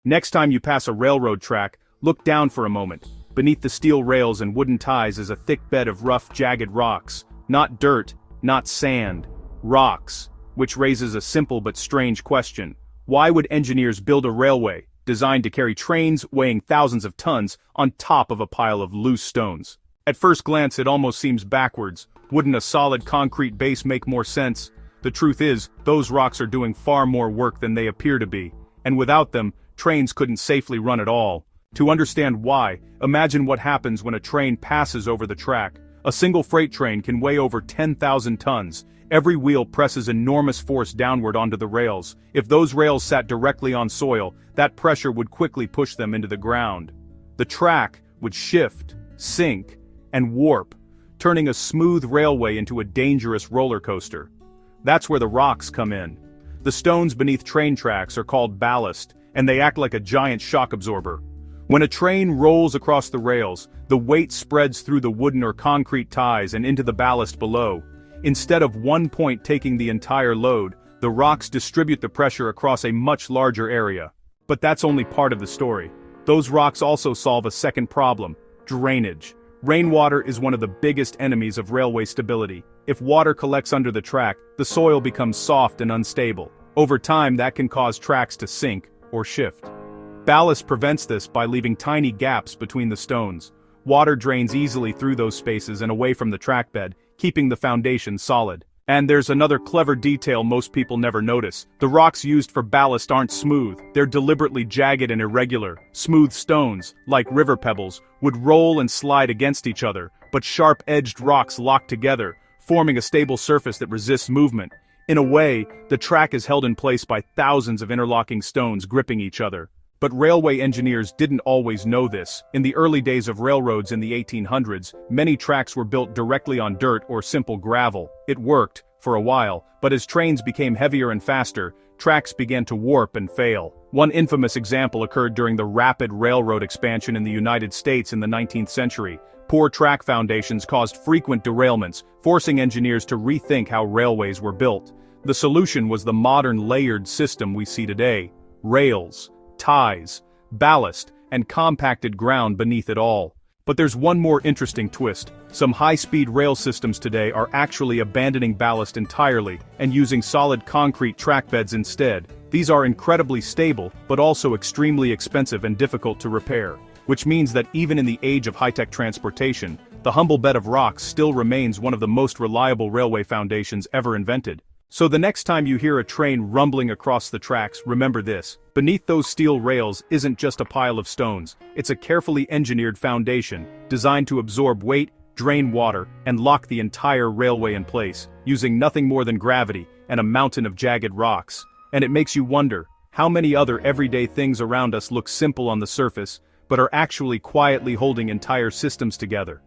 Next time you pass a railroad track, look down for a moment. Beneath the steel rails and wooden ties is a thick bed of rough, jagged rocks. Not dirt, not sand. Rocks. Which raises a simple but strange question. Why would engineers build a railway, designed to carry trains weighing thousands of tons, on top of a pile of loose stones? At first glance it almost seems backwards. Wouldn't a solid concrete base make more sense? The truth is, those rocks are doing far more work than they appear to be. And without them, trains couldn't safely run at all. To understand why, imagine what happens when a train passes over the track. A single freight train can weigh over 10,000 tons. Every wheel presses enormous force downward onto the rails. If those rails sat directly on soil, that pressure would quickly push them into the ground. The track would shift, sink, and warp, turning a smooth railway into a dangerous roller coaster. That's where the rocks come in. The stones beneath train tracks are called ballast, and they act like a giant shock absorber. When a train rolls across the rails, the weight spreads through the wooden or concrete ties and into the ballast below. Instead of one point taking the entire load, the rocks distribute the pressure across a much larger area. But that's only part of the story. Those rocks also solve a second problem: drainage. Rainwater is one of the biggest enemies of railway stability. If water collects under the track, the soil becomes soft and unstable. Over time, that can cause tracks to sink or shift. Ballast prevents this by leaving tiny gaps between the stones. Water drains easily through those spaces and away from the track bed, keeping the foundation solid. And there's another clever detail most people never notice. The rocks used for ballast aren't smooth, they're deliberately jagged and irregular. Smooth stones, like river pebbles, would roll and slide against each other, but sharp-edged rocks lock together, forming a stable surface that resists movement. In a way, the track is held in place by thousands of interlocking stones gripping each other. But railway engineers didn't always know this. In the early days of railroads in the 1800s, many tracks were built directly on dirt or simple gravel. It worked, for a while, but as trains became heavier and faster, tracks began to warp and fail. One infamous example occurred during the rapid railroad expansion in the United States in the 19th century. Poor track foundations caused frequent derailments, forcing engineers to rethink how railways were built. The solution was the modern layered system we see today: rails, ties, ballast, and compacted ground beneath it all. But there's one more interesting twist. Some high-speed rail systems today are actually abandoning ballast entirely and using solid concrete track beds instead. These are incredibly stable, but also extremely expensive and difficult to repair. Which means that even in the age of high-tech transportation, the humble bed of rocks still remains one of the most reliable railway foundations ever invented. So the next time you hear a train rumbling across the tracks, remember this: beneath those steel rails isn't just a pile of stones, it's a carefully engineered foundation, designed to absorb weight, drain water, and lock the entire railway in place, using nothing more than gravity and a mountain of jagged rocks. And it makes you wonder, how many other everyday things around us look simple on the surface, but are actually quietly holding entire systems together.